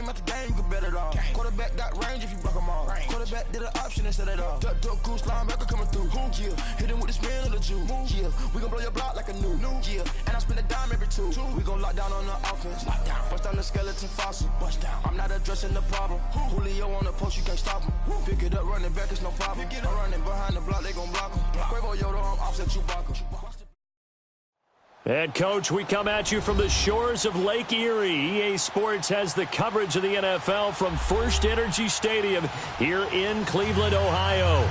game after game, you can bet it all. Quarterback got range if you block them all. Quarterback did an option instead of all. Duck, goose, linebacker coming through. Yeah, hit him with the spin of the Jew. Yeah, we gon' blow your block like a new. Yeah, and I spend a dime every two. We gon' lock down on the offense. Bust down the skeleton fossil. Bust down. I'm not addressing the problem. Julio on the post, you can't stop him. Pick it up, running back, it's no problem. I'm running behind the block, they gon' block him. Quavo Yoda, I'm offset Chewbacca. And, Coach, we come at you from the shores of Lake Erie. EA Sports has the coverage of the NFL from First Energy Stadium here in Cleveland, Ohio.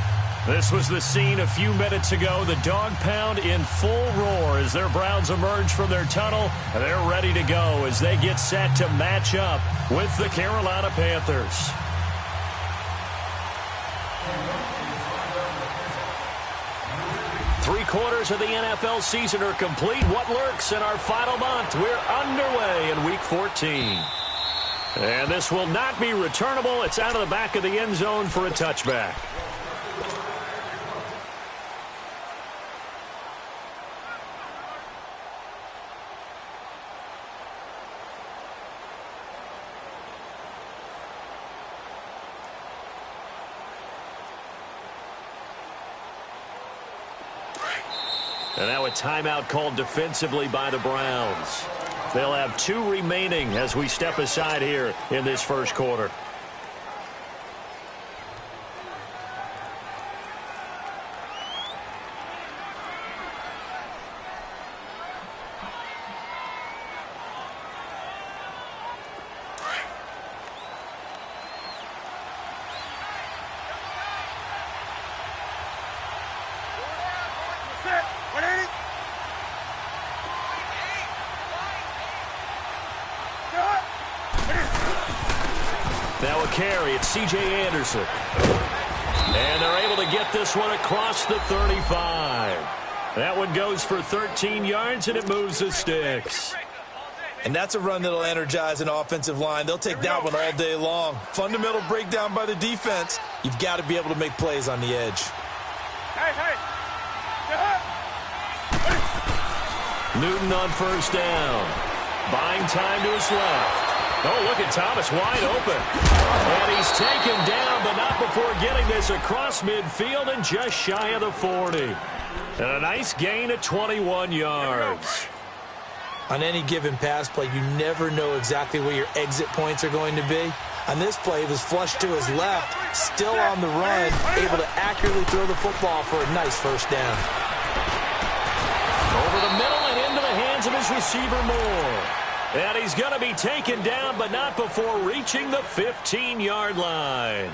This was the scene a few minutes ago. The dog pound in full roar as their Browns emerge from their tunnel. They're ready to go as they get set to match up with the Carolina Panthers. Three-quarters of the NFL season are complete. What lurks in our final month? We're underway in Week 14. And this will not be returnable. It's out of the back of the end zone for a touchback. And now a timeout called defensively by the Browns. They'll have 2 remaining as we step aside here in this first quarter. Now a carry, it's C.J. Anderson. And they're able to get this one across the 35. That one goes for 13 yards, and it moves the sticks. And that's a run that'll energize an offensive line. They'll take that one all day long. Fundamental breakdown by the defense. You've got to be able to make plays on the edge. Newton on first down. Buying time to his left. Oh, look at Thomas wide open. And he's taken down, but not before getting this across midfield and just shy of the 40. And a nice gain of 21 yards. On any given pass play, you never know exactly where your exit points are going to be. On this play, it was flushed to his left, still on the run, able to accurately throw the football for a nice first down. Over the middle and into the hands of his receiver Moore. And he's going to be taken down, but not before reaching the 15-yard line.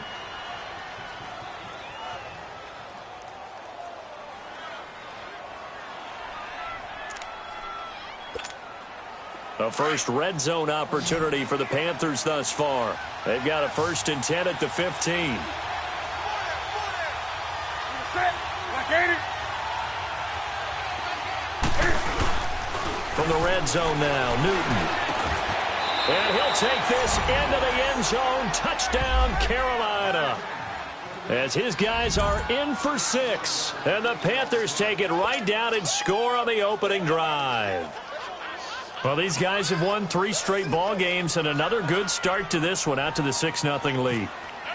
A first red zone opportunity for the Panthers thus far. They've got a 1st and 10 at the 15. From the red zone now, Newton. And he'll take this into the end zone. Touchdown, Carolina. As his guys are in for 6. And the Panthers take it right down and score on the opening drive. Well, these guys have won 3 straight ball games and another good start to this one out to the 6-0 lead.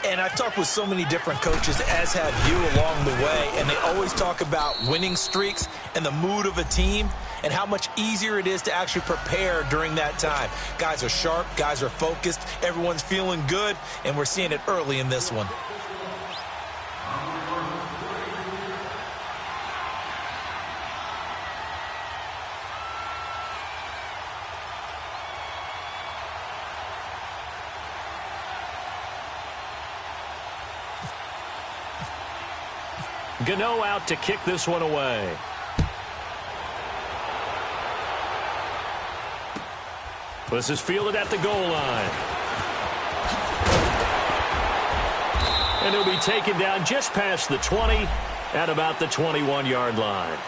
And I've talked with so many different coaches, as have you along the way, and they always talk about winning streaks and the mood of a team and how much easier it is to actually prepare during that time. Guys are sharp, guys are focused, everyone's feeling good, and we're seeing it early in this one. Gano out to kick this one away. This is fielded at the goal line. And he'll be taken down just past the 20 at about the 21-yard line.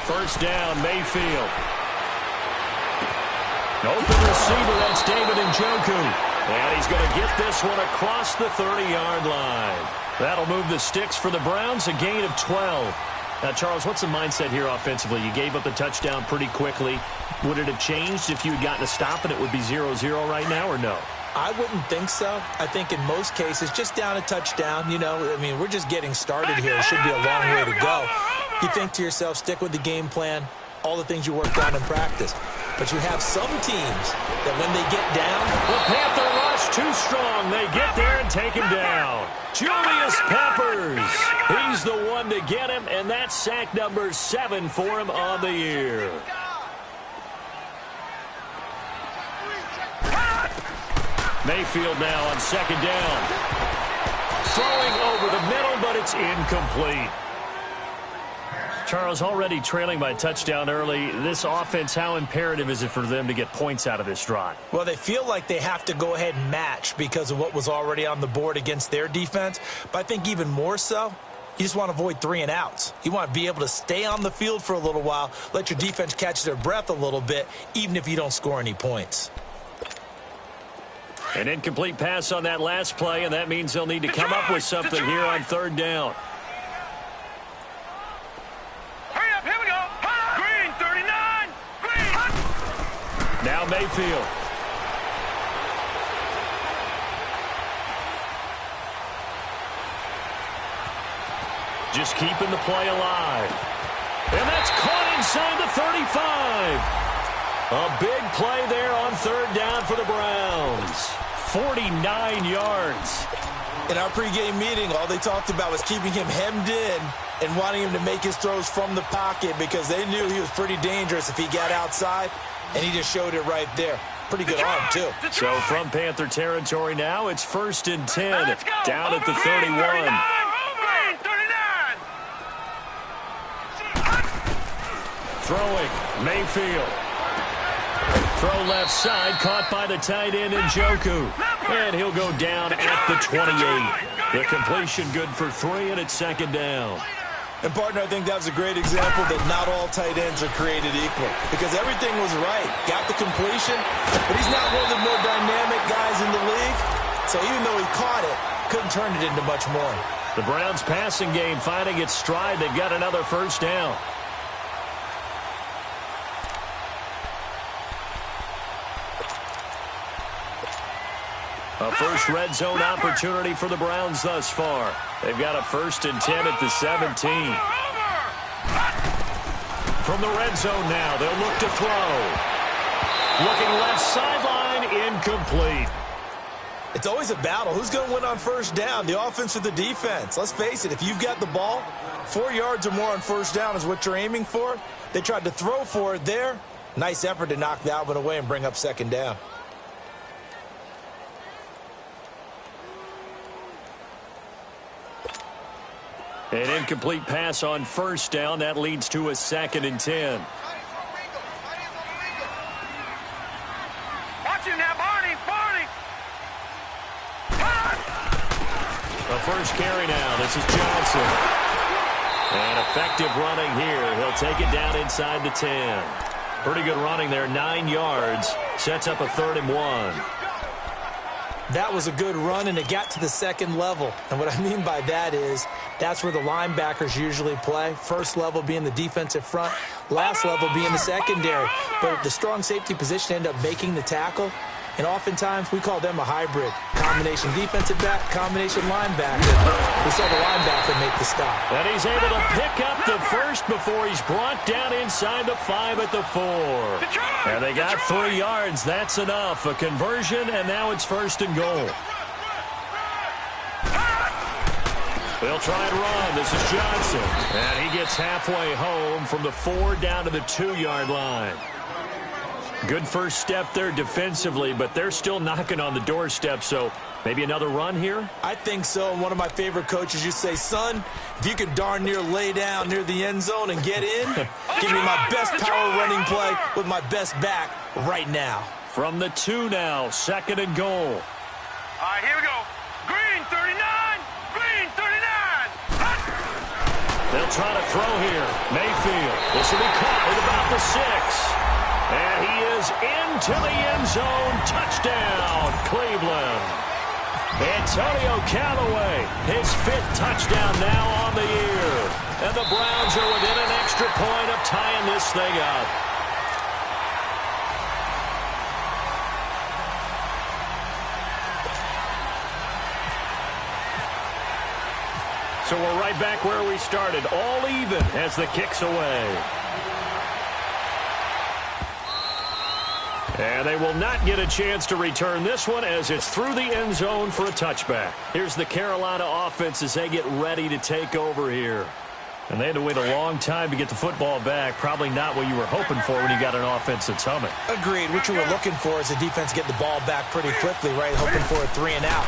First down, Mayfield. Open receiver, that's David Njoku. And he's going to get this one across the 30-yard line. That'll move the sticks for the Browns, a gain of 12. Now, Charles, what's the mindset here offensively? You gave up the touchdown pretty quickly. Would it have changed if you had gotten a stop and it would be 0-0 right now, or no? I wouldn't think so. I think in most cases, just down a touchdown, we're just getting started here. It should be a long way to go. You think to yourself, stick with the game plan, all the things you worked on in practice. But you have some teams that when they get down, the Panther rush too strong. They get there and take him down. Julius Peppers. He's the one to get him, and that's sack number 7 for him on the year. Mayfield now on second down. Throwing over the middle, but it's incomplete. Charles, already trailing by a touchdown early. This offense, how imperative is it for them to get points out of this drive? Well, they feel like they have to go ahead and match because of what was already on the board against their defense. But I think even more so, you just want to avoid 3 and outs. You want to be able to stay on the field for a little while, let your defense catch their breath a little bit, even if you don't score any points. An incomplete pass on that last play, and that means they'll need to come up with something here on third down. Hurry up, here we go. Green, 39. Green. Now Mayfield. Just keeping the play alive. And that's caught inside the 35. A big play there on third down for the Browns. 49 yards. In our pregame meeting, all they talked about was keeping him hemmed in and wanting him to make his throws from the pocket because they knew he was pretty dangerous if he got outside, and he just showed it right there. Pretty good arm, too. So from Panther territory now, it's 1st and 10, down at the 31. Throwing, Mayfield. Throw left side, caught by the tight end Njoku. And he'll go down at the 28. The completion good for 3, and it's second down. And, partner, I think that was a great example that not all tight ends are created equal because everything was right. Got the completion, but he's not one of the more dynamic guys in the league. So even though he caught it, couldn't turn it into much more. The Browns' passing game finding its stride. They've got another first down. A first red zone opportunity for the Browns thus far. They've got a 1st and 10 at the 17. From the red zone now, they'll look to throw. Looking left sideline, incomplete. It's always a battle. Who's going to win on first down, the offense or the defense? Let's face it, if you've got the ball, 4 yards or more on first down is what you're aiming for. They tried to throw for it there. Nice effort to knock that one away and bring up second down. An incomplete pass on first down. That leads to a 2nd and 10. Watch him now, Barney. A first carry now. This is Johnson. And effective running here. He'll take it down inside the 10. Pretty good running there. 9 yards. Sets up a 3rd and 1. That was a good run, and it got to the second level. And what I mean by that is that's where the linebackers usually play. First level being the defensive front, last level being the secondary. But the strong safety position ended up making the tackle. And oftentimes we call them a hybrid. Combination defensive back, combination linebacker. We saw the linebacker make the stop. And he's able to pick up the first before he's brought down inside the 5 at the 4. And they got 3 yards. That's enough. A conversion, and now it's 1st and goal. They'll try and run. This is Johnson. And he gets halfway home from the 4 down to the 2-yard line. Good first step there defensively, but they're still knocking on the doorstep, so maybe another run here? I think so. And one of my favorite coaches used to say, son, if you can darn near lay down near the end zone and get in, give me my best power running play with my best back right now. From the 2 now, 2nd and goal. All right, here we go. Green, 39. Green, 39. They'll try to throw here. Mayfield. This will be caught at about the 6. And he is into the end zone. Touchdown, Cleveland. Antonio Callaway, his 5th touchdown now on the year. And the Browns are within an extra point of tying this thing up. So we're right back where we started, all even as the kick's away. And they will not get a chance to return this one as it's through the end zone for a touchback. Here's the Carolina offense as they get ready to take over here. And they had to wait a long time to get the football back. Probably not what you were hoping for when you got an offense that's humming. Agreed. What you were looking for is the defense get the ball back pretty quickly, right? Hoping for a 3-and-out.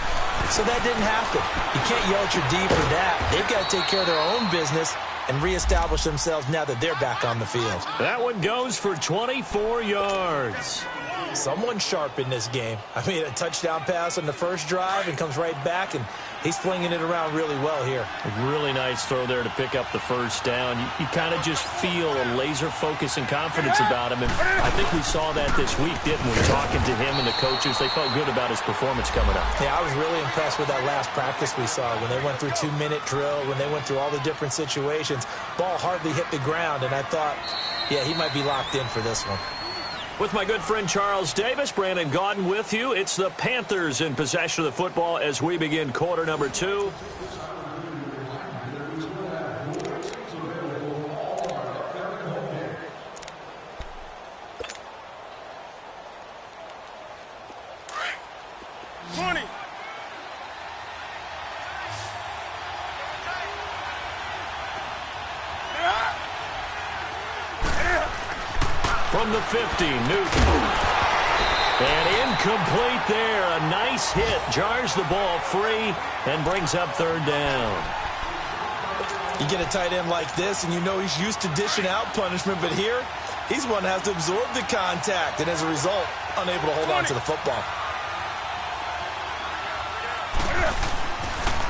So that didn't happen. You can't yell at your D for that. They've got to take care of their own business and reestablish themselves now that they're back on the field. That one goes for 24 yards. Someone sharp in this game. I mean, a touchdown pass on the first drive and comes right back, and he's flinging it around really well here. A really nice throw there to pick up the first down. You kind of just feel a laser focus and confidence about him, and I think we saw that this week, didn't we? Talking to him and the coaches, they felt good about his performance coming up. Yeah, I was really impressed with that last practice we saw when they went through 2-minute drill, when they went through all the different situations. Ball hardly hit the ground, and I thought, yeah, he might be locked in for this one. With my good friend Charles Davis, Brandon Gaudin with you. It's the Panthers in possession of the football as we begin quarter number 2. From the 50, Newton. And incomplete there. A nice hit. Jars the ball free and brings up 3rd down. You get a tight end like this, and you know he's used to dishing out punishment, but here, he's one that has to absorb the contact, and as a result, unable to hold on to the football.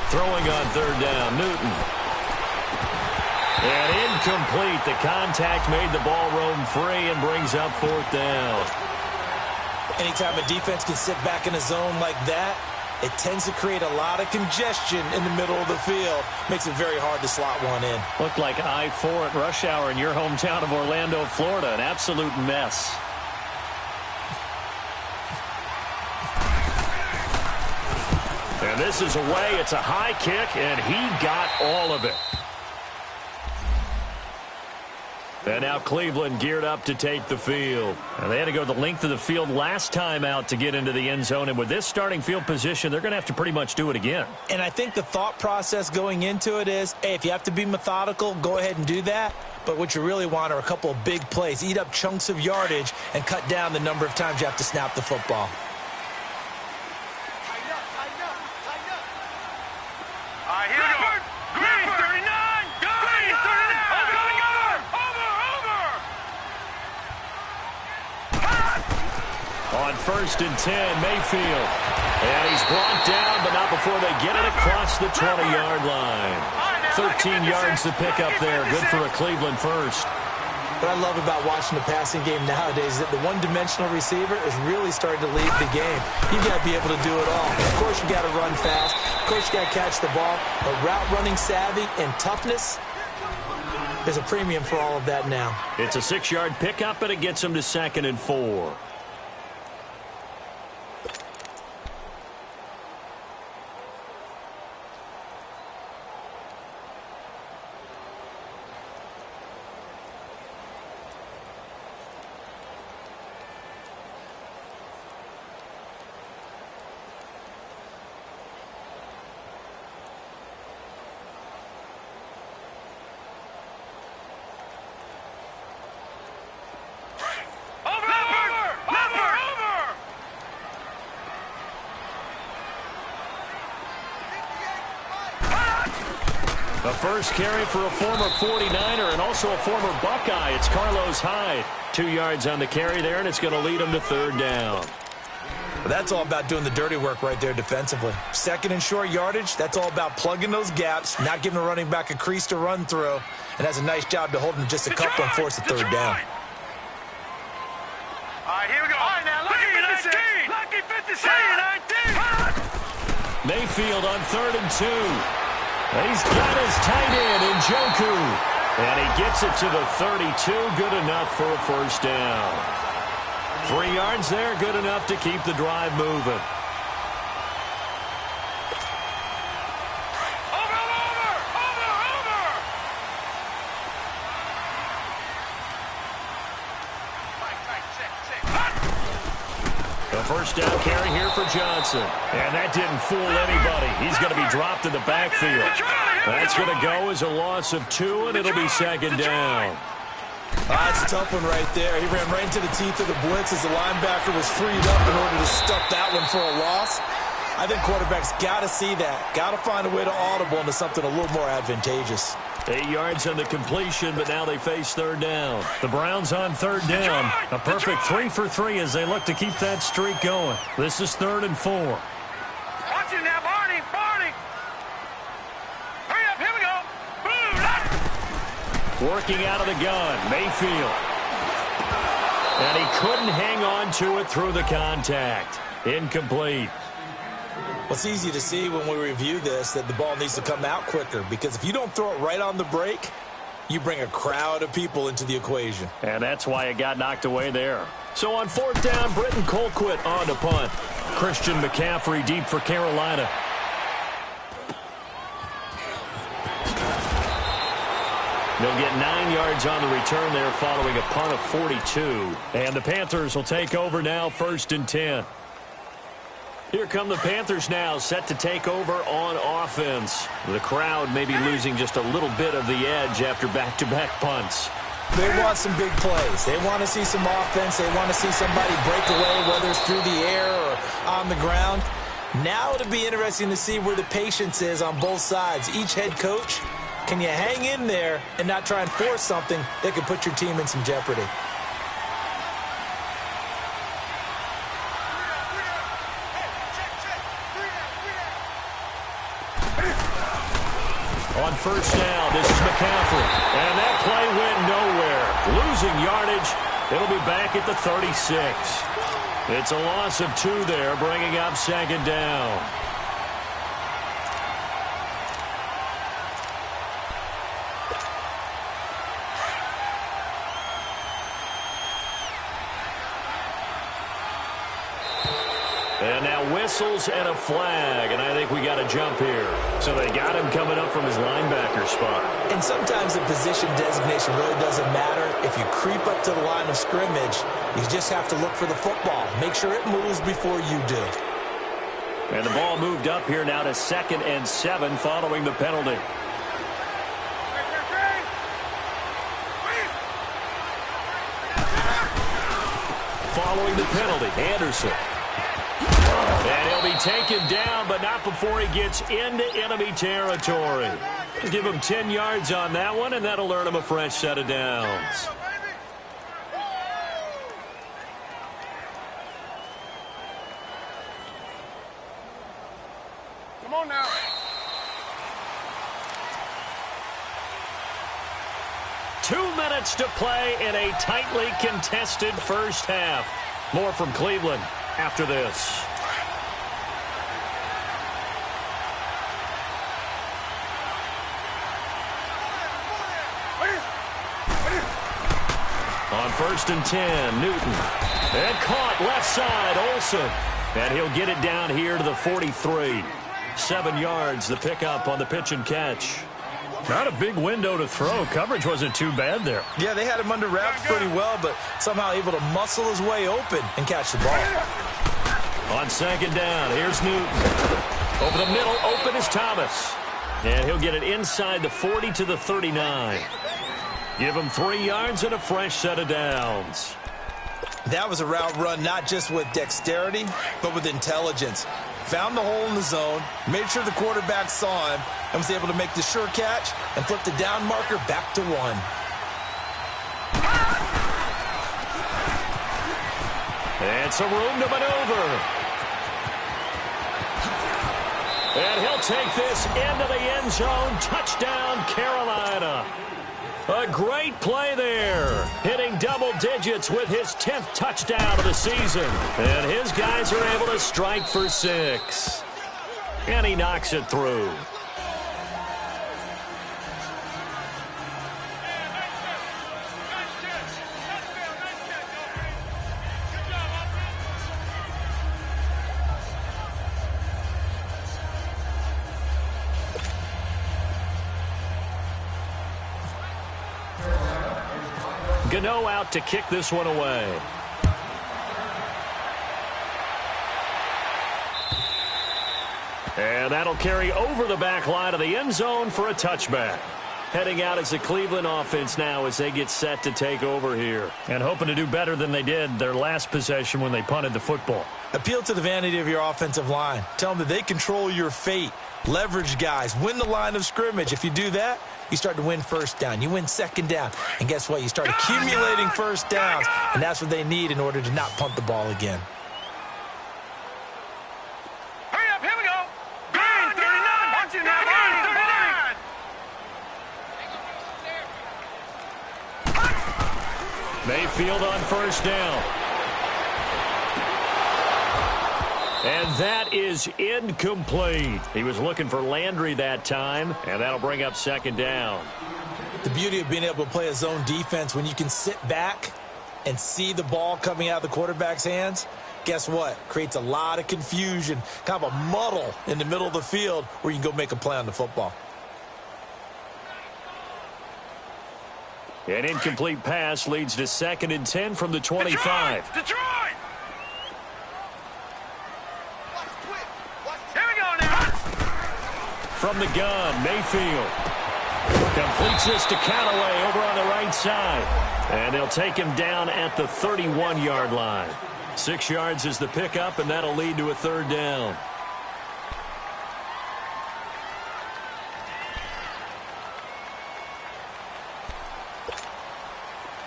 Throwing on 3rd down, Newton. And incomplete. The contact made the ball roam free and brings up 4th down. Anytime a defense can sit back in a zone like that, it tends to create a lot of congestion in the middle of the field. Makes it very hard to slot one in. Looked like I-4 at rush hour in your hometown of Orlando, Florida. An absolute mess. And this is away. It's a high kick, and he got all of it. And now Cleveland geared up to take the field. And they had to go the length of the field last time out to get into the end zone. And with this starting field position, they're going to have to pretty much do it again. And I think the thought process going into it is, hey, if you have to be methodical, go ahead and do that. But what you really want are a couple of big plays. Eat up chunks of yardage and cut down the number of times you have to snap the football. On 1st and 10, Mayfield. And he's brought down, but not before they get it across the 20-yard line. 13 yards to pick up there. Good for a Cleveland first. What I love about watching the passing game nowadays is that the one-dimensional receiver is really starting to lead the game. You've got to be able to do it all. Of course, you got to run fast. Of course, you got to catch the ball. But route running savvy and toughness, there's a premium for all of that now. It's a 6-yard pickup, and it gets him to 2nd and 4. The first carry for a former 49er and also a former Buckeye. It's Carlos Hyde. 2 yards on the carry there, and it's going to lead him to 3rd down. But that's all about doing the dirty work right there defensively. Second and short yardage, that's all about plugging those gaps, not giving a running back a crease to run through, and has a nice job to hold him just a couple and force a third down. All right, here we go. All right, now, lucky 56. Lucky 56. 19. Mayfield on 3rd and 2. And he's got his tight end in JUGG. And he gets it to the 32. Good enough for a first down. 3 yards there, good enough to keep the drive moving. First down carry here for Johnson. And that didn't fool anybody. He's going to be dropped in the backfield. That's going to go as a loss of 2, and it'll be 2nd down. That's a tough one right there. He ran right into the teeth of the blitz as the linebacker was freed up in order to stuff that one for a loss. I think quarterbacks got to see that. Got to find a way to audible into something a little more advantageous. 8 yards on the completion, but now they face 3rd down. The Browns on 3rd down. A perfect 3 for 3 as they look to keep that streak going. This is 3rd and 4. Watch it now, Barney. Barney. Hurry up, here we go. Boom. Working out of the gun, Mayfield. And he couldn't hang on to it through the contact. Incomplete. Well, it's easy to see when we review this that the ball needs to come out quicker, because if you don't throw it right on the break, you bring a crowd of people into the equation. And that's why it got knocked away there. So on 4th down, Britton Colquitt on to punt. Christian McCaffrey deep for Carolina. They'll get 9 yards on the return there following a punt of 42. And the Panthers will take over now, 1st and 10. Here come the Panthers now, set to take over on offense. The crowd may be losing just a little bit of the edge after back-to-back punts. They want some big plays. They want to see some offense. They want to see somebody break away, whether it's through the air or on the ground. Now it'll be interesting to see where the patience is on both sides. Each head coach, can you hang in there and not try and force something that could put your team in some jeopardy? On 1st down, this is McCaffrey. And that play went nowhere. Losing yardage. It'll be back at the 36. It's a loss of 2 there, bringing up 2nd down. And now whistles and a flag, and I think we got a jump here. So they got him coming up from his linebacker spot. And sometimes the position designation really doesn't matter. If you creep up to the line of scrimmage, you just have to look for the football. Make sure it moves before you do. And the ball moved up here now to 2nd and 7 following the penalty. Following the penalty, Anderson. And he'll be taken down, but not before he gets into enemy territory. Give him 10 yards on that one, and that'll earn him a fresh set of downs. Come on now. Two minutes to play in a tightly contested first half. More from Cleveland after this. On 1st and 10, Newton. And caught left side, Olsen. And he'll get it down here to the 43. 7 yards, the pickup on the pitch and catch. Not a big window to throw. Coverage wasn't too bad there. Yeah, they had him under wraps pretty well, but somehow able to muscle his way open and catch the ball. On 2nd down, here's Newton. Over the middle, open is Thomas. And he'll get it inside the 40 to the 39. Give him 3 yards and a fresh set of downs. That was a route run not just with dexterity, but with intelligence. Found the hole in the zone, made sure the quarterback saw him, and was able to make the sure catch and flip the down marker back to 1. And some room to maneuver. he'll take this into the end zone. Touchdown, Carolina. A great play there. Hitting double digits with his 10th touchdown of the season. And his guys are able to strike for 6. And he knocks it through. Gano out to kick this one away. And that'll carry over the back line of the end zone for a touchback. Heading out as the Cleveland offense now as they get set to take over here. And hoping to do better than they did their last possession when they punted the football. Appeal to the vanity of your offensive line. Tell them that they control your fate. Leverage guys. Win the line of scrimmage. If you do that, you start to win first down. You win second down. And guess what? You start accumulating first downs. And that's what they need in order to not punt the ball again. Hurry up, here we go. Green, 39. Watch it now, Green, 39. Mayfield on first down. And that is incomplete. He was looking for Landry that time, and that'll bring up second down. The beauty of being able to play a zone defense when you can sit back and see the ball coming out of the quarterback's hands, guess what? Creates a lot of confusion, kind of a muddle in the middle of the field where you can go make a play on the football. An incomplete pass leads to 2nd and 10 from the 25. Detroit! Here we go now. From the gun, Mayfield completes this to Callaway over on the right side. And they'll take him down at the 31-yard line. 6 yards is the pickup, and that'll lead to a 3rd down.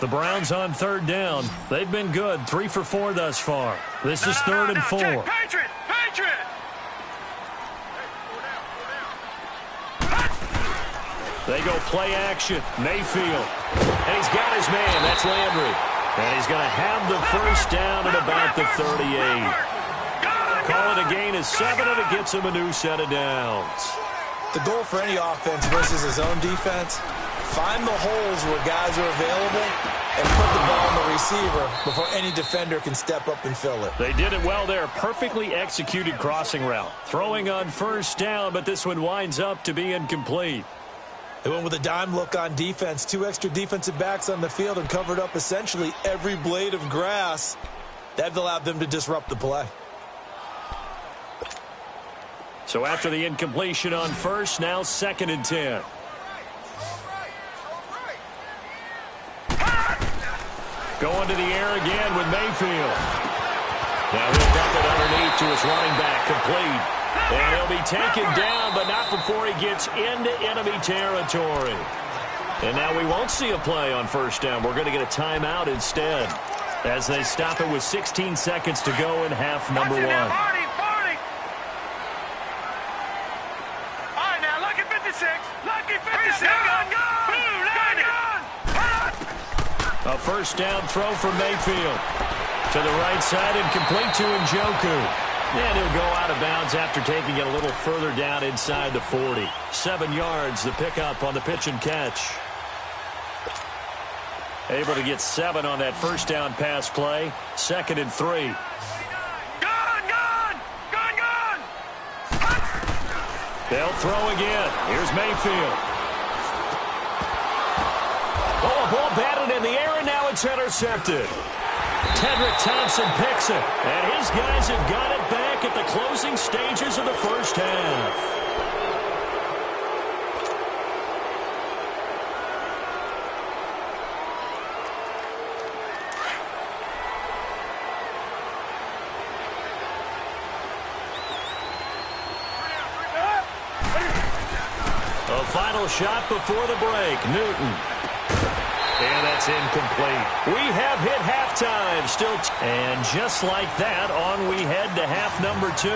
The Browns on 3rd down. They've been good, 3 for 4 thus far. This is 3rd and 4. Patriot! They go play action. Mayfield. And he's got his man. That's Landry. And he's going to have the first down at about the 38. Call it a gain of 7, and it gets him a new set of downs. The goal for any offense versus his own defense, find the holes where guys are available and put the ball on the receiver before any defender can step up and fill it. They did it well there. Perfectly executed crossing route. Throwing on first down, but this one winds up to be incomplete. They went with a dime look on defense. 2 extra defensive backs on the field and covered up essentially every blade of grass. That allowed them to disrupt the play. So after the incompletion on first, now 2nd and 10. Going to the air again with Mayfield. Now he'll dump it underneath to his running back, complete. And he'll be taken down, but not before he gets into enemy territory. And now we won't see a play on first down. We're going to get a timeout instead as they stop it with 16 seconds to go in half number 1. All right, now, lucky 56. Lucky 56. A first down throw from Mayfield. To the right side and complete to Njoku. And he'll go out of bounds after taking it a little further down inside the 40. 7 yards, the pickup on the pitch and catch. Able to get 7 on that first down pass play. 2nd and 3. Gone! They'll throw again. Here's Mayfield. Oh, a ball batted in the air, and now it's intercepted. Tedrick Thompson picks it, and his guys have got it back at the closing stages of the first half. A final shot before the break. Newton. And that's incomplete. We have hit halftime. And just like that, on we head to half number 2.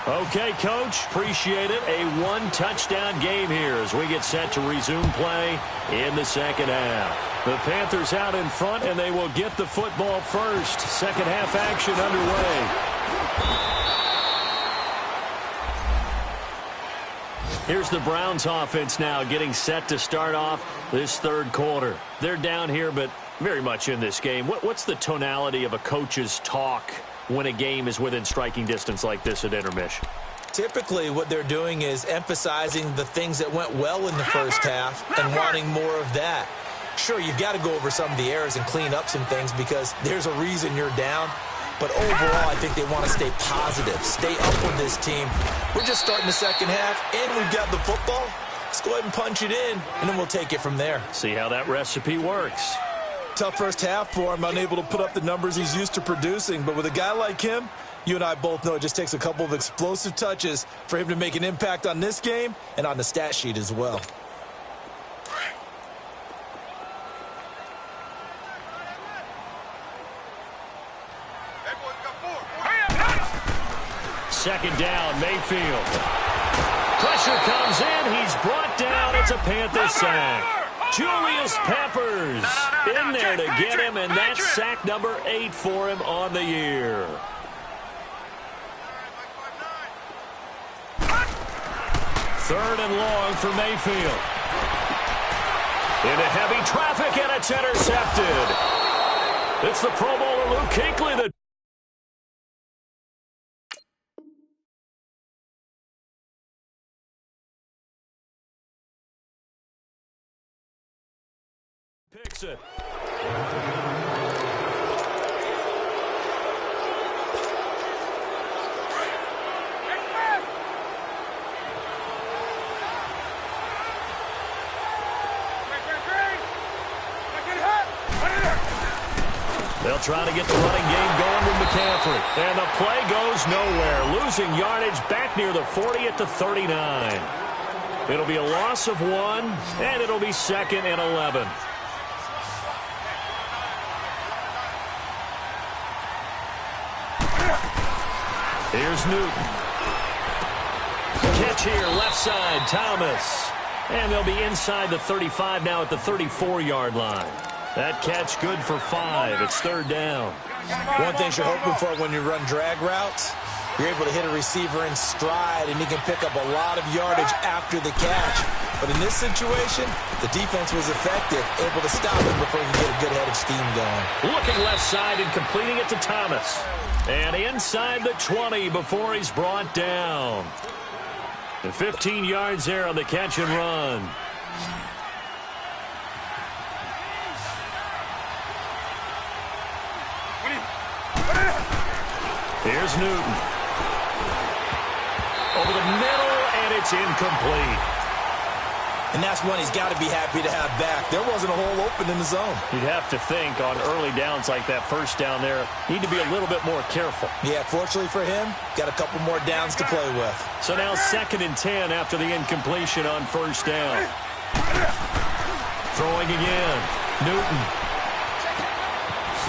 Okay, Coach, appreciate it. A one-touchdown game here as we get set to resume play in the second half. The Panthers out in front, and they will get the football first. Second half action underway. Here's the Browns offense now getting set to start off this third quarter. They're down here, but very much in this game. What's the tonality of a coach's talk when a game is within striking distance like this at intermission? Typically, what they're doing is emphasizing the things that went well in the first half and wanting more of that. Sure, you've got to go over some of the errors and clean up some things because there's a reason you're down. But overall, I think they want to stay positive, stay up with this team. We're just starting the second half, and we've got the football. Let's go ahead and punch it in, and then we'll take it from there. See how that recipe works. Tough first half for him, unable to put up the numbers he's used to producing. But with a guy like him, you and I both know it just takes a couple of explosive touches for him to make an impact on this game and on the stat sheet as well. Second down, Mayfield. Pressure comes in. He's brought down. It's a Panther sack. Julius Peppers in there to get him, and that's sack number 8 for him on the year. Third and long for Mayfield. Into heavy traffic, and it's intercepted. It's the Pro Bowler Luke Kuechly that picks it. They'll try to get the running game going with McCaffrey. And the play goes nowhere. Losing yardage back near the 40 at the 39. It'll be a loss of 1, and it'll be 2nd and 11. Here's Newton. Catch here, left side, Thomas. And they'll be inside the 35 now at the 34-yard line. That catch good for 5. It's third down. One thing you're hoping for when you run drag routes, you're able to hit a receiver in stride, and he can pick up a lot of yardage after the catch. But in this situation, the defense was effective, able to stop him before he could get a good head of steam going. Looking left side and completing it to Thomas. And inside the 20 before he's brought down. And 15 yards there on the catch and run. Here's Newton. Over the middle, and it's incomplete. And that's one he's got to be happy to have back. There wasn't a hole open in the zone. You'd have to think on early downs like that first down there, need to be a little bit more careful. Yeah, fortunately for him, got a couple more downs to play with. So now 2nd and 10 after the incompletion on first down. Throwing again. Newton.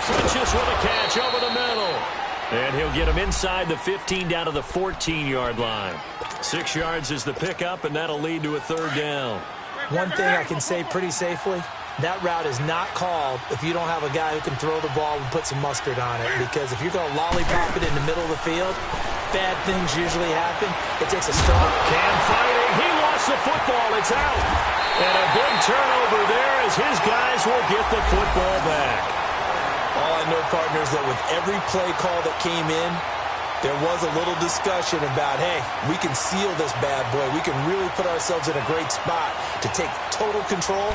Switches with a catch over the middle. And he'll get him inside the 15 down to the 14-yard line. 6 yards is the pickup, and that'll lead to a third down. One thing I can say pretty safely, that route is not called if you don't have a guy who can throw the ball and put some mustard on it. Because if you're going to lollipop it in the middle of the field, bad things usually happen. It takes a strong... Cam fighting. He lost the football. It's out. And a big turnover there as his guys will get the football back. All I know, partners, that with every play call that came in, there was a little discussion about, hey, we can seal this bad boy. We can really put ourselves in a great spot to take total control,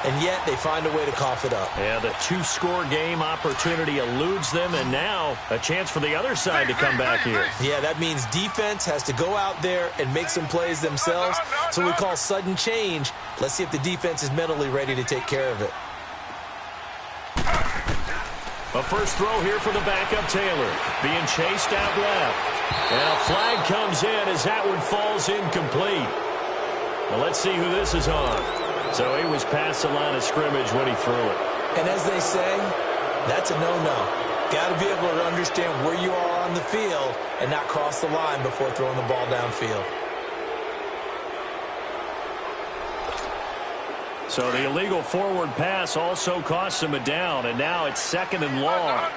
and yet they find a way to cough it up. Yeah, the 2-score game opportunity eludes them, and now a chance for the other side to come back here. Yeah, that means defense has to go out there and make some plays themselves. So we call sudden change. Let's see if the defense is mentally ready to take care of it. A first throw here for the backup Taylor. Being chased out left. And a flag comes in as that one falls incomplete. Well, let's see who this is on. So he was past the line of scrimmage when he threw it. And as they say, that's a no-no. Got to be able to understand where you are on the field and not cross the line before throwing the ball downfield. So the illegal forward pass also cost him a down, and now it's 2nd and long.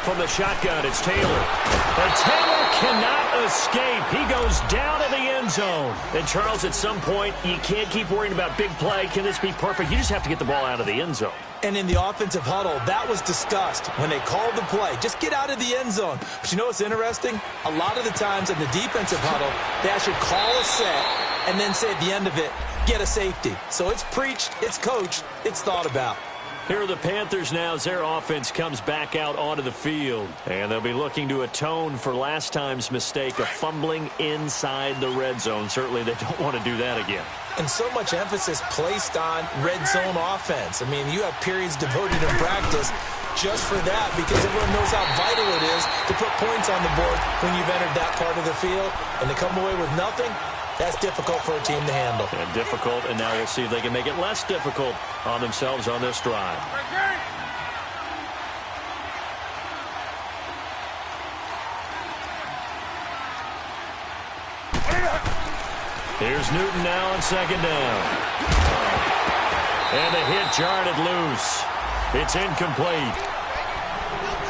From the shotgun, it's Taylor. And Taylor cannot escape. He goes down in the end zone. And, Charles, at some point, you can't keep worrying about big play. Can this be perfect? You just have to get the ball out of the end zone. And in the offensive huddle, that was discussed when they called the play. Just get out of the end zone. But you know what's interesting? A lot of the times in the defensive huddle, they actually call a set and then say at the end of it, get a safety. So it's preached, it's coached, it's thought about. Here are the Panthers now as their offense comes back out onto the field. And they'll be looking to atone for last time's mistake of fumbling inside the red zone. Certainly they don't want to do that again. And so much emphasis placed on red zone offense. I mean, you have periods devoted in practice just for that because everyone knows how vital it is to put points on the board when you've entered that part of the field. And to come away with nothing, that's difficult for a team to handle. And difficult, and now we'll see if they can make it less difficult on themselves on this drive. Here's Newton now on 2nd down. And the hit jarred it loose. It's incomplete.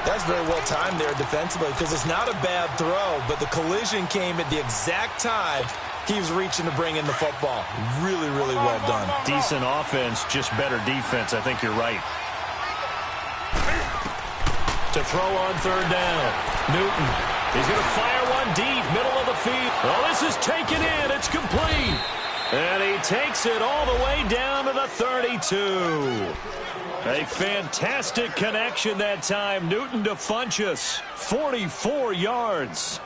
That's very well timed there defensively because it's not a bad throw, but the collision came at the exact time he was reaching to bring in the football. Really, really well done. Decent offense, just better defense. I think you're right. To throw on 3rd down. Newton. He's going to fire one deep, middle of the field. Oh, this is taken in. It's complete. And he takes it all the way down to the 32. A fantastic connection that time. Newton to Funchess. 44 yards.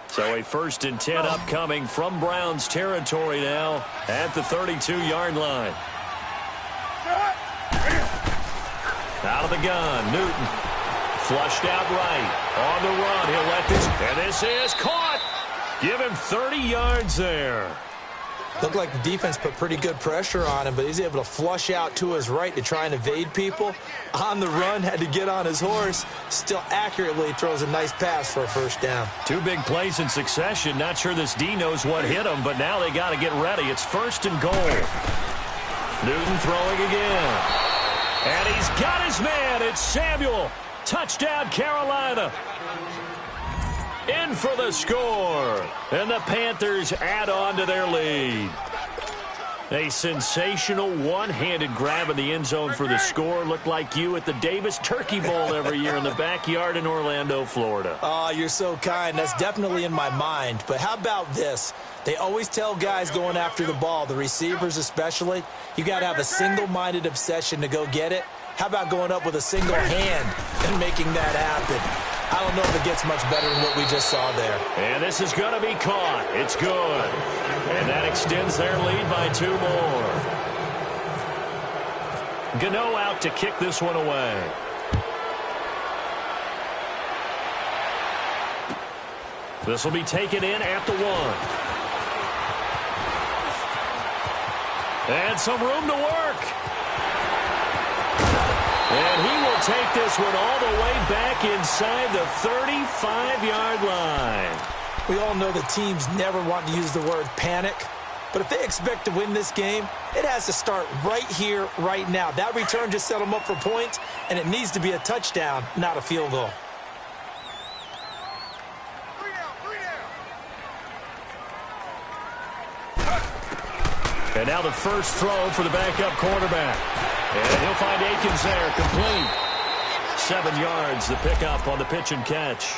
So a 1st and 10 upcoming from Browns territory now at the 32-yard line. Out of the gun, Newton. Flushed out right. On the run, he'll let this. And this is caught. Give him 30 yards there. Looked like the defense put pretty good pressure on him, but he's able to flush out to his right to try and evade people. On the run, had to get on his horse. Still accurately throws a nice pass for a 1st down. 2 big plays in succession. Not sure this D knows what hit him, but now they got to get ready. It's 1st and goal. Newton throwing again. And he's got his man. It's Samuel. Touchdown, Carolina. In for the score. And the Panthers add on to their lead. A sensational one-handed grab in the end zone for the score. Looked like you at the Davis Turkey Bowl every year in the backyard in Orlando, Florida. Oh, you're so kind. That's definitely in my mind. But how about this? They always tell guys going after the ball, the receivers especially, you got to have a single-minded obsession to go get it. How about going up with a single hand and making that happen? I don't know if it gets much better than what we just saw there. And this is going to be caught. It's good. And that extends their lead by 2 more. Gano out to kick this one away. This will be taken in at the 1. And some room to work. And he will take this one all the way back inside the 35-yard line. We all know the teams never want to use the word panic. But if they expect to win this game, it has to start right here, right now. That return just set them up for points, and it needs to be a touchdown, not a field goal. And now the first throw for the backup quarterback. And he'll find Akins there, complete. 7 yards, the pickup on the pitch and catch.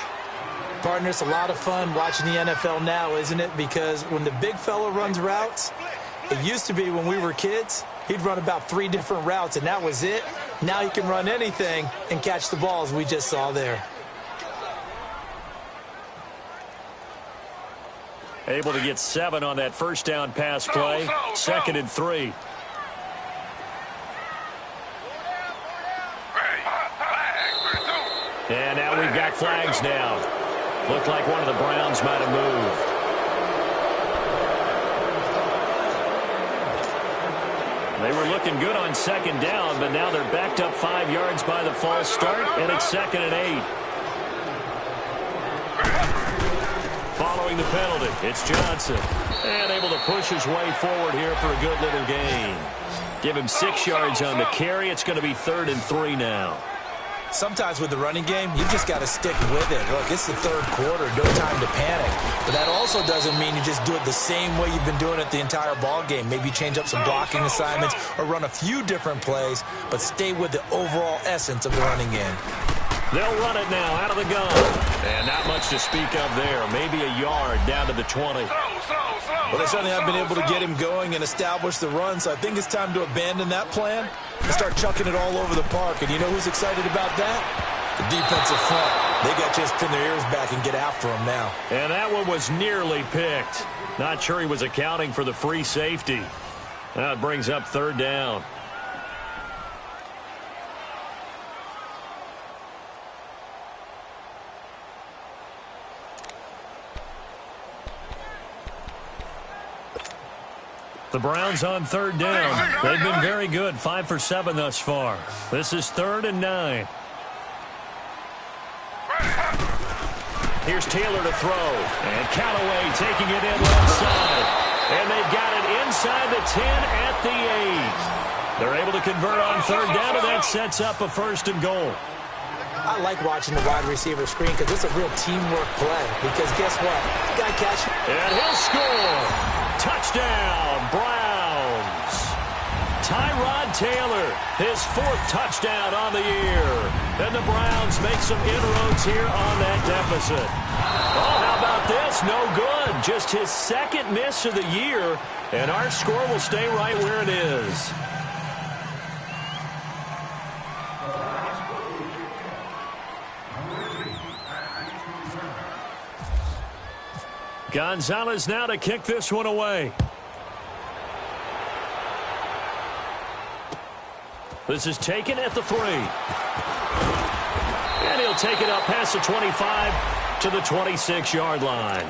Partner, it's a lot of fun watching the NFL now, isn't it? Because when the big fella runs routes, it used to be when we were kids, he'd run about 3 different routes, and that was it. Now he can run anything and catch the balls we just saw there. Able to get 7 on that first down pass play. 2nd and 3. And now we've got flags now. Looked like one of the Browns might have moved. They were looking good on second down, but now they're backed up 5 yards by the false start, and it's 2nd and 8. Following the penalty, it's Johnson. And able to push his way forward here for a good little gain. Give him 6 yards on the carry. It's going to be 3rd and 3 now. Sometimes with the running game, you just got to stick with it. Look, it's the 3rd quarter, no time to panic. But that also doesn't mean you just do it the same way you've been doing it the entire ball game. Maybe change up some blocking assignments or run a few different plays, but stay with the overall essence of the running game. They'll run it now out of the gun. And not much to speak of there. Maybe a yard down to the 20. Well, they certainly have been able to get him going and establish the run, so I think it's time to abandon that plan and start chucking it all over the park. And you know who's excited about that? The defensive front. They got to just pin their ears back and get after him now. And that one was nearly picked. Not sure he was accounting for the free safety. That brings up 3rd down. The Browns on 3rd down. They've been very good, 5 for 7 thus far. This is 3rd and 9. Here's Taylor to throw. And Callaway taking it in left side. And they've got it inside the 10 at the 8. They're able to convert on 3rd down, and that sets up a 1st and goal. I like watching the wide receiver screen because it's a real teamwork play. Because guess what? Guy catch. And he'll score. Touchdown, Browns. Tyrod Taylor, his 4th touchdown on the year. And the Browns make some inroads here on that deficit. Oh, how about this? No good. Just his 2nd miss of the year, and our score will stay right where it is. Gonzalez now to kick this one away. This is taken at the 3. And he'll take it up past the 25 to the 26-yard line.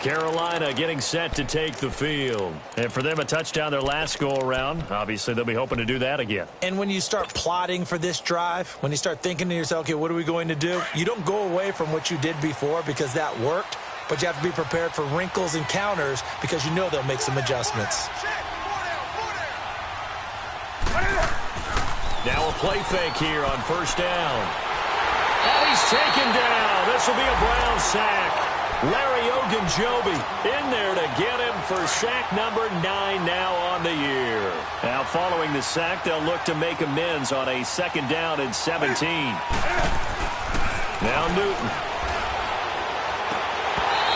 Carolina getting set to take the field. And for them, a touchdown their last go-around. Obviously, they'll be hoping to do that again. And when you start plotting for this drive, when you start thinking to yourself, okay, what are we going to do? You don't go away from what you did before because that worked. But you have to be prepared for wrinkles and counters because you know they'll make some adjustments. Now a play fake here on 1st down. And he's taken down. This will be a Brown sack. Larry Ogunjobi in there to get him for sack number 9 now on the year. Now following the sack, they'll look to make amends on a 2nd down and 17. Now Newton.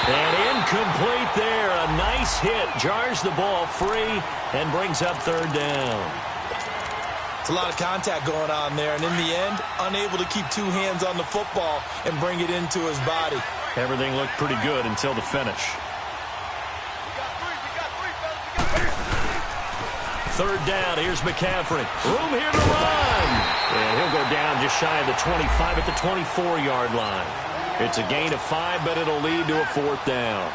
And incomplete there. A nice hit. Jars the ball free and brings up 3rd down. It's a lot of contact going on there. And in the end, unable to keep 2 hands on the football and bring it into his body. Everything looked pretty good until the finish. 3rd down. Here's McCaffrey. Room here to run. And he'll go down just shy of the 25 at the 24-yard line. It's a gain of 5, but it'll lead to a 4th down.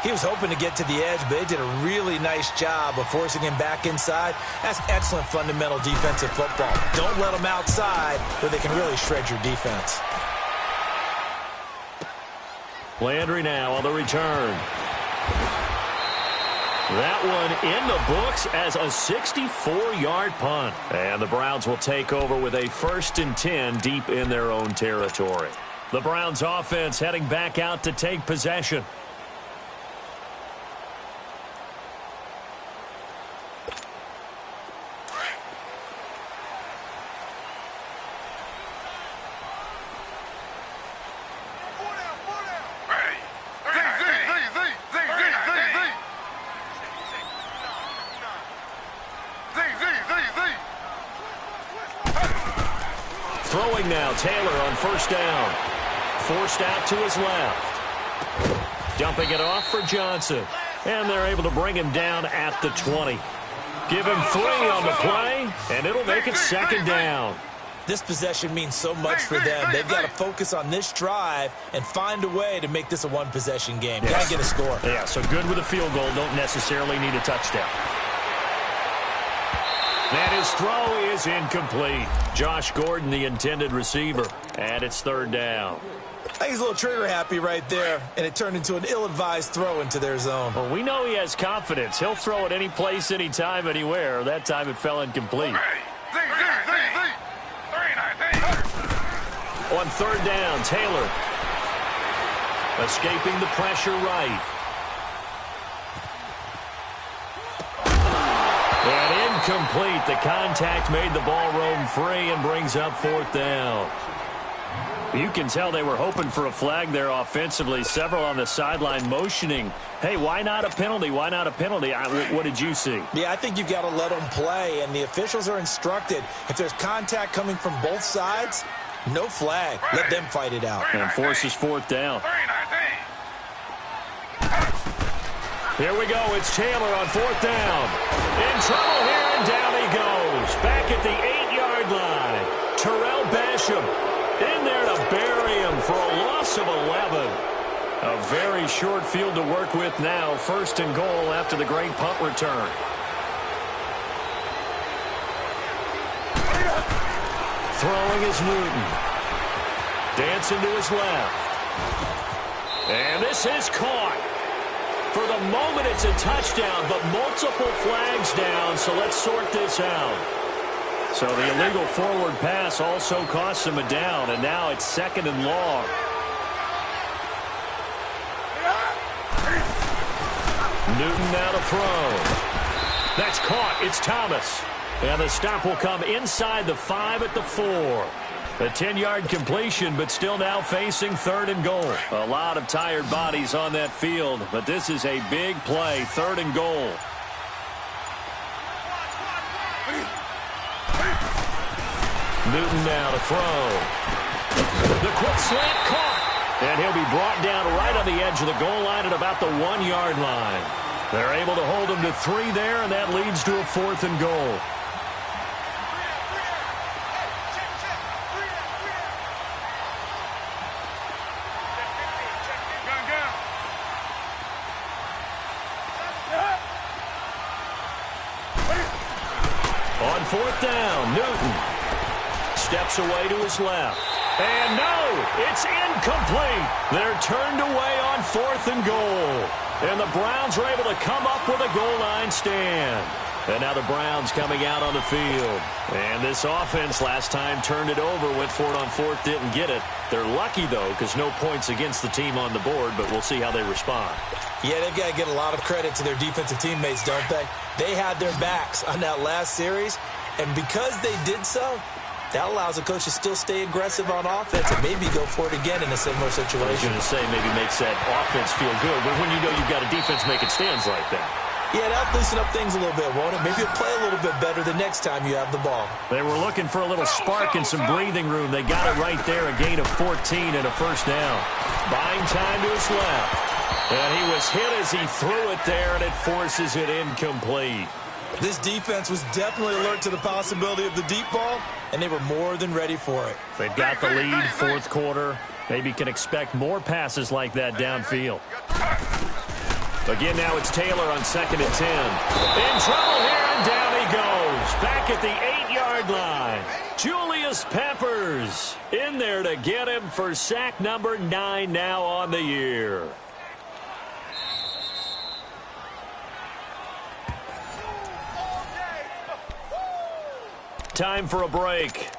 He was hoping to get to the edge, but they did a really nice job of forcing him back inside. That's excellent fundamental defensive football. Don't let them outside where they can really shred your defense. Landry now on the return. That one in the books as a 64-yard punt. And the Browns will take over with a 1st and 10 deep in their own territory. The Browns offense heading back out to take possession. Throwing now, Taylor on 1st down. Forced out to his left. Dumping it off for Johnson. And they're able to bring him down at the 20. Give him 3 on the play, and it'll make it 2nd down. This possession means so much for them. They've got to focus on this drive and find a way to make this a 1-possession game. Yes. Got to get a score. Yeah, so good with a field goal. Don't necessarily need a touchdown. And his throw is incomplete. Josh Gordon, the intended receiver. And it's third down. I think he's a little trigger happy right there, and it turned into an ill-advised throw into their zone. Well, we know he has confidence. He'll throw it any place, anytime, anywhere. That time it fell incomplete. On third down, Taylor escaping the pressure right. And incomplete. The contact made the ball roam free and brings up fourth down. You can tell they were hoping for a flag there offensively. Several on the sideline motioning, hey, why not a penalty? Why not a penalty? What did you see? Yeah, I think you've got to let them play, and the officials are instructed. If there's contact coming from both sides, no flag. Let them fight it out. And forces fourth down. Here we go. It's Taylor on fourth down. In trouble here, and down he goes. Back at the 8-yard line. Terrell Basham in there to bury him for a loss of 11. A very short field to work with now. First and goal after the great punt return. Throwing is Newton. Dancing to his left. And this is caught. For the moment, it's a touchdown, but multiple flags down, so let's sort this out. So the illegal forward pass also costs him a down, and now it's second and long. Newton now to throw. That's caught. It's Thomas. And the stop will come inside the 5 at the 4. A 10-yard completion, but still now facing third and goal. A lot of tired bodies on that field, but this is a big play, third and goal. Newton now to throw. The quick slant caught. And he'll be brought down right on the edge of the goal line at about the 1-yard line. They're able to hold him to 3 there, and that leads to a fourth and goal. On fourth down, Newton steps away to his left. And no, it's incomplete. They're turned away on fourth and goal. And the Browns are able to come up with a goal line stand. And now the Browns coming out on the field. And this offense last time turned it over, went for it on fourth, didn't get it. They're lucky, though, because no points against the team on the board, but we'll see how they respond. Yeah, they've got to get a lot of credit to their defensive teammates, don't they? They had their backs on that last series, and because they did so, that allows the coach to still stay aggressive on offense and maybe go for it again in a similar situation. I was going to say maybe makes that offense feel good, but when you know you've got a defense making stands like that. Yeah, that'll loosen up things a little bit, won't it? Maybe you'll play a little bit better the next time you have the ball. They were looking for a little spark and some breathing room. They got it right there, a gain of 14 and a first down. Buying time to his left. And he was hit as he threw it there, and it forces it incomplete. This defense was definitely alert to the possibility of the deep ball, and they were more than ready for it. They've got the lead, fourth quarter. Maybe can expect more passes like that downfield. Again, now it's Taylor on 2nd and 10. In trouble here, and down he goes. Back at the 8-yard line. Julius Peppers in there to get him for sack number 9 now on the year. Time for a break.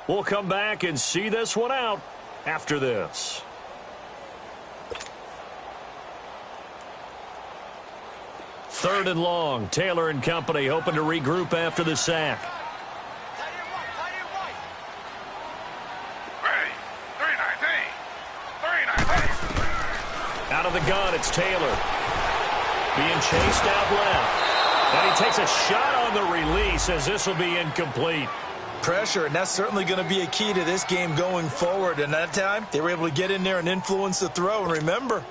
We'll come back and see this one out after this. Third and long. Taylor and company hoping to regroup after the sack. Out of the gun, it's Taylor. Being chased out left. And he takes a shot on the release as this will be incomplete. Pressure, and that's certainly going to be a key to this game going forward. And that time, they were able to get in there and influence the throw. And remember,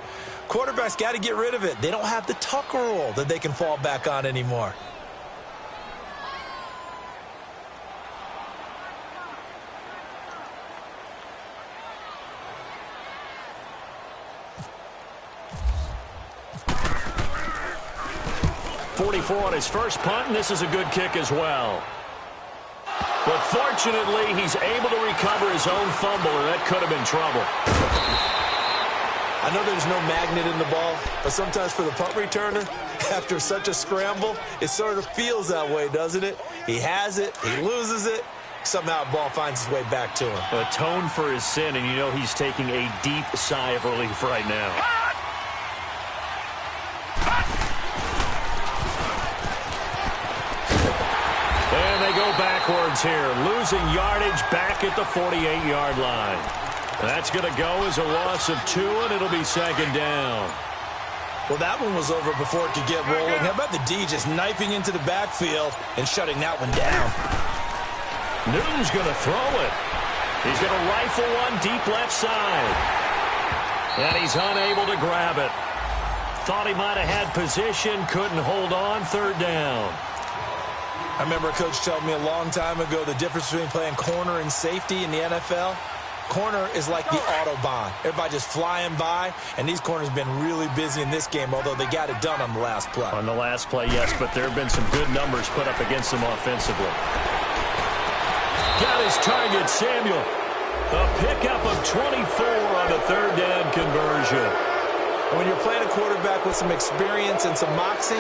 quarterbacks got to get rid of it. They don't have the Tucker rule that they can fall back on anymore. On his first punt, and this is a good kick as well. But fortunately, he's able to recover his own fumble, or that could have been trouble. I know there's no magnet in the ball, but sometimes for the punt returner, after such a scramble, it sort of feels that way, doesn't it? He has it, he loses it, somehow the ball finds its way back to him. Atone for his sin, and you know he's taking a deep sigh of relief right now. And they go backwards here, losing yardage back at the 48-yard line. That's going to go as a loss of 2, and it'll be second down. Well, that one was over before it could get rolling. How about the D just knifing into the backfield and shutting that one down? Newton's going to throw it. He's going to rifle one deep left side. And he's unable to grab it. Thought he might have had position, couldn't hold on, third down. I remember a coach telling me a long time ago the difference between playing corner and safety in the NFL. Corner is like the Autobahn. Everybody just flying by, and these corners have been really busy in this game, although they got it done on the last play. On the last play, yes, but there have been some good numbers put up against them offensively. Got his target, Samuel. A pickup of 24 on the third down conversion. And when you're playing a quarterback with some experience and some moxie,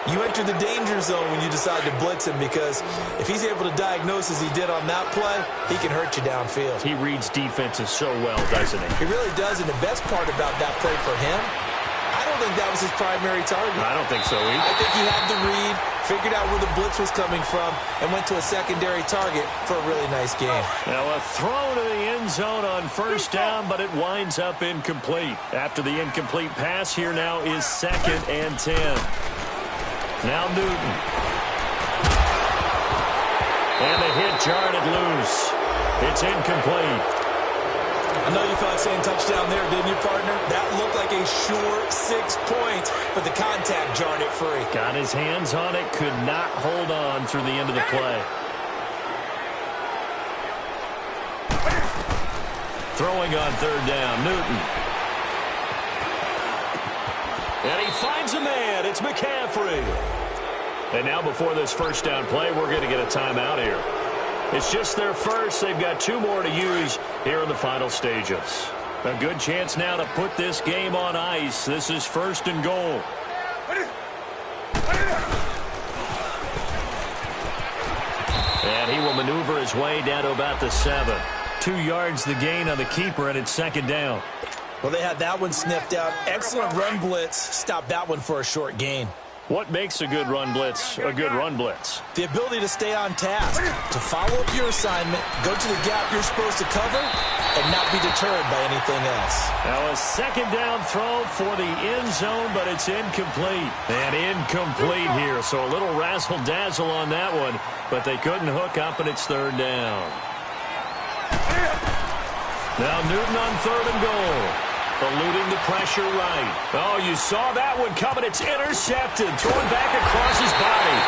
you enter the danger zone when you decide to blitz him, because if he's able to diagnose as he did on that play, he can hurt you downfield. He reads defenses so well, doesn't he? He really does, and the best part about that play for him, I don't think that was his primary target. I don't think so either. I think he had the read, figured out where the blitz was coming from, and went to a secondary target for a really nice game. Now a throw to the end zone on first down, but it winds up incomplete. After the incomplete pass, here now is 2nd and 10. Now Newton. And the hit jarred it loose. It's incomplete. I know you felt like saying touchdown there, didn't you, partner? That looked like a sure 6 points, but the contact jarred it free. Got his hands on it, could not hold on through the end of the play. Throwing on third down, Newton. And he finds a man. It's McCaffrey. And now before this first down play, we're going to get a timeout here. It's just their first. They've got 2 more to use here in the final stages. A good chance now to put this game on ice. This is 1st and goal. And he will maneuver his way down to about the 7. 2 yards the gain on the keeper, and it's 2nd down. Well, they had that one sniffed out. Excellent run blitz. Stopped that one for a short gain. What makes a good run blitz a good run blitz? The ability to stay on task, to follow up your assignment, go to the gap you're supposed to cover, and not be deterred by anything else. Now a 2nd down throw for the end zone, but it's incomplete. And incomplete here, so a little razzle-dazzle on that one, but they couldn't hook up, and it's 3rd down. Now Newton on 3rd and goal. Eluding the pressure right. Oh, you saw that one coming. It's intercepted. Thrown back across his body.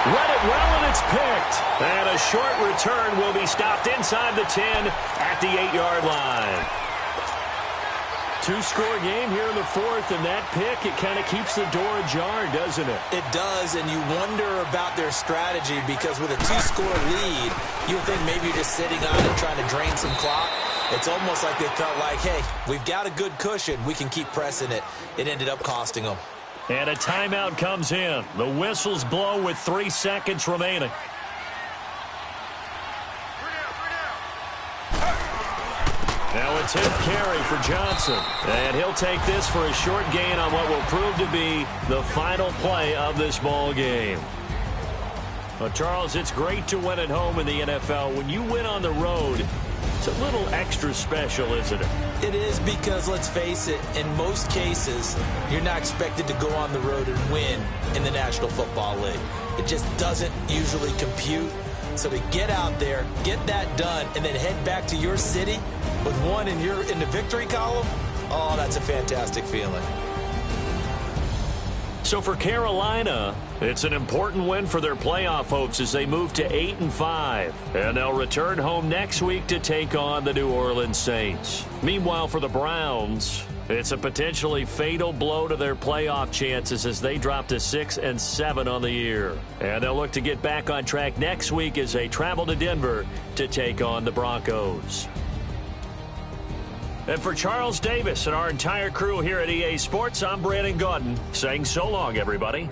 Read it well, and it's picked. And a short return will be stopped inside the 10 at the 8-yard line. 2-score game here in the 4th, and that pick, it kind of keeps the door ajar, doesn't it? It does, and you wonder about their strategy, because with a 2-score lead, you would think maybe you're just sitting on it trying to drain some clock. It's almost like they felt like, hey, we've got a good cushion. We can keep pressing it. It ended up costing them. And a timeout comes in. The whistles blow with 3 seconds remaining. Now it's his carry for Johnson. And he'll take this for a short gain on what will prove to be the final play of this ball game. Well, Charles, it's great to win at home in the NFL. When you win on the road, it's a little extra special, isn't it? It is, because, let's face it, in most cases, you're not expected to go on the road and win in the National Football League. It just doesn't usually compute. So to get out there, get that done, and then head back to your city with one in the victory column, oh, that's a fantastic feeling. So for Carolina, it's an important win for their playoff hopes as they move to 8-5. And they'll return home next week to take on the New Orleans Saints. Meanwhile, for the Browns, It's a potentially fatal blow to their playoff chances as they drop to 6-7 on the year. And they'll look to get back on track next week as they travel to Denver to take on the Broncos. And for Charles Davis and our entire crew here at EA Sports, I'm Brandon Gaudin saying so long, everybody.